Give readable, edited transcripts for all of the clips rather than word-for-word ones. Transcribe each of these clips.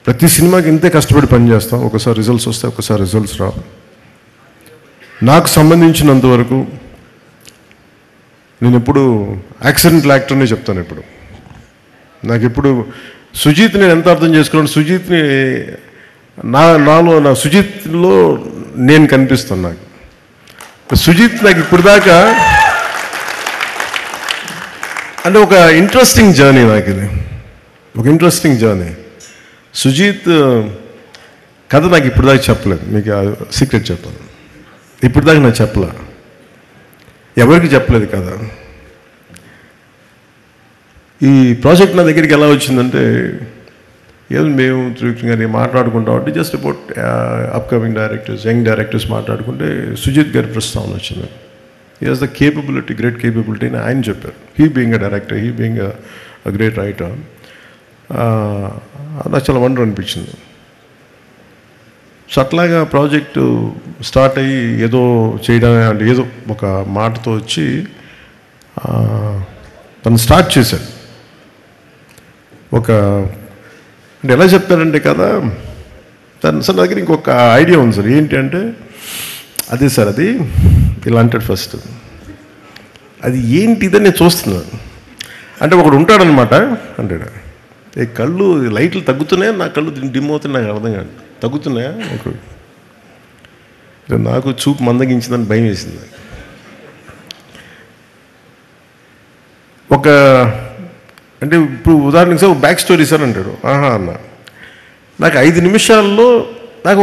ప్రతి సినిమాకి ఇంతే కష్టపడి పనిచేస్తాం. ఒకసారి రిజల్ట్స్ వస్తాయి, ఒకసారి రిజల్ట్స్ రావు. నాకు సంబంధించినంతవరకు నేను ఎప్పుడు యాక్సిడెంటల్ యాక్టర్నే చెప్తాను. ఇప్పుడు నాకు ఎప్పుడు సుజీత్ నేను ఎంత అర్థం చేసుకున్నాను, సుజీత్ని నా సుజీత్లో నేను కనిపిస్తాను. నాకు సుజీత్ నాకు ఇప్పుడు దాకా అంటే ఒక ఇంట్రెస్టింగ్ జర్నీ. నాకు ఇది ఒక ఇంట్రెస్టింగ్ జర్నీ. సుజీత్ కథ నాకు ఇప్పుడు దాకా చెప్పలేదు. మీకు సీక్రెట్ చెప్పాను, ఇప్పుడు దాకా నాకు చెప్పలే, ఎవరికి చెప్పలేదు కదా. ఈ ప్రాజెక్ట్ నా దగ్గరికి ఎలా వచ్చిందంటే, ఏదో మేము త్రివిక్రమ్ గారిని మాట్లాడుకుంటాం అంటే just about upcoming directors, young directors మాట్లాడుకుంటే సుజిత్ గారి ప్రస్తావన వచ్చింది. He has the capability, great capability అని ఆయన చెప్పారు. He being a director, he being a great writer. నాకు చాలా వండర్ అనిపించింది. సో అట్లాగా ప్రాజెక్టు స్టార్ట్ అయ్యి ఏదో చేయడం అంటే ఏదో ఒక మాటతో వచ్చి తను స్టార్ట్ చేశాడు. అంటే ఎలా చెప్తారంటే కదా, తను సార్ నా దగ్గర ఇంకొక ఐడియా ఉంది సార్. ఏంటి అంటే, అదే సార్ అది ఇలా అంటాడు ఫస్ట్. అది ఏంటి ఇదని నేను చూస్తున్నాను అంటే ఒకడు ఉంటాడనమాట అంటాడు, ఏ కళ్ళు లైట్లు తగ్గుతున్నాయా, నా కళ్ళు డిమ్ అవుతున్నాయి, నాకు అర్థం కాదు, తగ్గుతున్నాయా. నాకు చూపు మందగించిందని భయం వేసింది. అంటే ఇప్పుడు ఉదాహరణకి సార్ బ్యాక్ స్టోరీ సార్ అంటాడు. అన్న నాకు 5 నిమిషాల్లో నాకు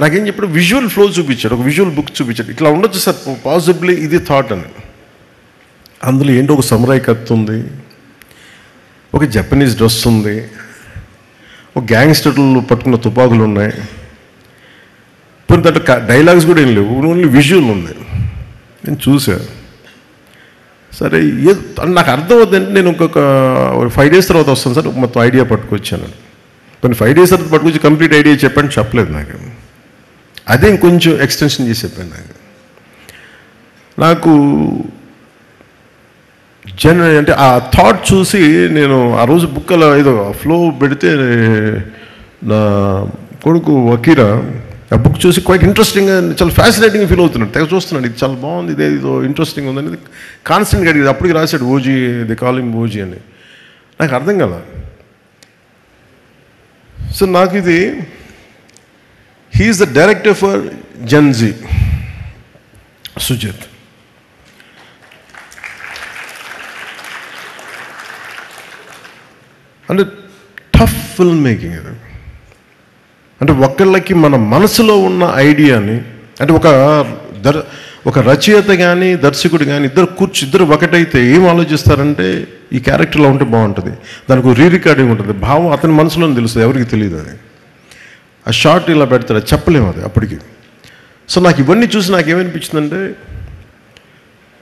నాకేం చెప్పాడు, విజువల్ ఫ్లో చూపించాడు, ఒక విజువల్ బుక్ చూపించాడు. ఇట్లా ఉండొచ్చు సార్ పాసిబ్లీ ఇది థాట్ అని. అందులో ఏంటో ఒక సమురాయ్ కత్తి ఉంది, ఒక జపనీస్ డ్రెస్ ఉంది, ఒక గ్యాంగ్స్టర్లు పట్టుకున్న తుపాకులు ఉన్నాయి, కొన్ని దాంట్లో డైలాగ్స్ కూడా ఏం లేవు, ఓన్లీ విజువల్ ఉంది. నేను చూశాను. సరే నాకు అర్థం అవుతుందంటే నేను ఇంకొక 5 days తర్వాత వస్తాను సార్ మొత్తం ఐడియా పట్టుకొచ్చాను. కొన్ని 5 days తర్వాత పట్టుకొచ్చి కంప్లీట్ ఐడియా చెప్పలేదు నాకు. అదే ఇంకొంచెం ఎక్స్టెన్షన్ చేసి చెప్పాను. నాకు అంటే ఆ థాట్ చూసి నేను ఆ రోజు బుక్ అలా ఏదో ఫ్లో పెడితే నా కొడుకు వకీరా ఆ బుక్ చూసి క్వైట్ ఇంట్రెస్టింగ్గా, చాలా ఫ్యాసినేటింగ్ ఫీల్ అవుతున్నాడు. తెగ చూస్తున్నాడు, ఇది చాలా బాగుంది, ఇదే ఇదో ఇంట్రెస్టింగ్ ఉందనేది కాన్స్టెంట్గా అడిగేది. అప్పటికి రాశాడు ఓజీ, ది కాలింగ్ ఓజీ అని. నాకు అర్థం కదా. సో నాకు ఇది he's the director for Gen Z, Sujeeth. అంటే టఫ్ ఫిల్మ్ మేకింగ్ ఇది. అంటే ఒకళ్ళకి మన మనసులో ఉన్న ఐడియాని, అంటే ఒక రచయిత కానీ దర్శకుడు కానీ ఇద్దరు ఒకటైతే ఏం ఆలోచిస్తారంటే, ఈ క్యారెక్టర్లో ఉంటే బాగుంటుంది, దానికి రీరికార్డింగ్ ఉంటుంది, భావం అతని మనసులోనే తెలుస్తుంది, ఎవరికి తెలియదు అది. ఆ షార్ట్ ఇలా పెడతారు, అది చెప్పలేము అది అప్పటికి. సో నాకు ఇవన్నీ చూసి నాకు ఏమనిపించిందంటే,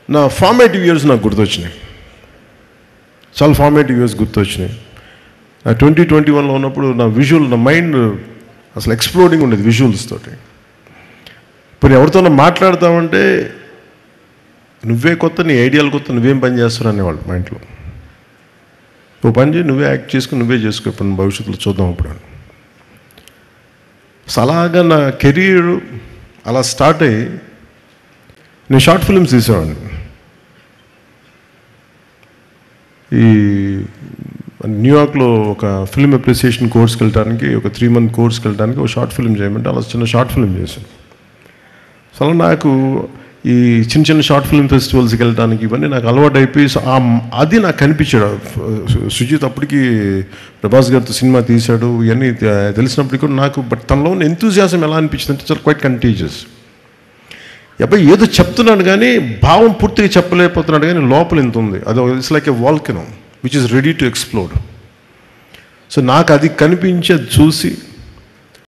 నా ఫార్మేటివ్ ఇయర్స్ నాకు గుర్తొచ్చినాయి, చాలా ఫార్మేటివ్ ఇయర్స్ గుర్తొచ్చినాయి. 2021లో ఉన్నప్పుడు నా మైండ్ అసలు ఎక్స్ప్లోడింగ్ ఉండేది విజువల్స్ తోటి. ఇప్పుడు ఎవరితోనో మాట్లాడతామంటే నువ్వే కొత్త, నీ ఐడియాలు కొత్త, నువ్వేం పని చేస్తావు అనేవాళ్ళు మా ఇంట్లో. ఓ పని చేయి, నువ్వే యాక్ట్ చేసుకుని నువ్వే చేసుకో, ఇప్పుడు భవిష్యత్తులో చూద్దాం అప్పుడు. అలాగా నా కెరీర్ అలా స్టార్ట్ అయ్యి నేను షార్ట్ ఫిల్మ్స్ తీసేవాడిని. ఈ న్యూయార్క్లో ఒక ఫిల్మ్ అప్రిసియేషన్ కోర్స్కి వెళ్ళడానికి, ఒక 3 month కోర్స్కి వెళ్ళడానికి ఒక షార్ట్ ఫిల్మ్ చేయమంటే అలా చిన్న షార్ట్ ఫిల్మ్ చేశాను. సో అలా నాకు ఈ చిన్న షార్ట్ ఫిల్మ్ ఫెస్టివల్స్కి వెళ్ళడానికి ఇవన్నీ నాకు అలవాటు అయిపోయి, అది నాకు కనిపించాడు. సుజిత్ అప్పటికి ప్రభాస్ గారితో సినిమా తీశాడు, ఇవన్నీ తెలిసినప్పటికీ కూడా నాకు బట్ తనలో ఉన్న ఎంతూజియాజం ఎలా అనిపించింది అంటే చాలా క్వైట్ కంటేజియస్. అబ్బాయి ఏదో చెప్తున్నాడు కానీ భావం పూర్తిగా చెప్పలేకపోతున్నాడు, కానీ లోపల ఎంత ఉంది, అది it's like a volcano which is ready to explode. So నాకు అది కనిపించేది చూసి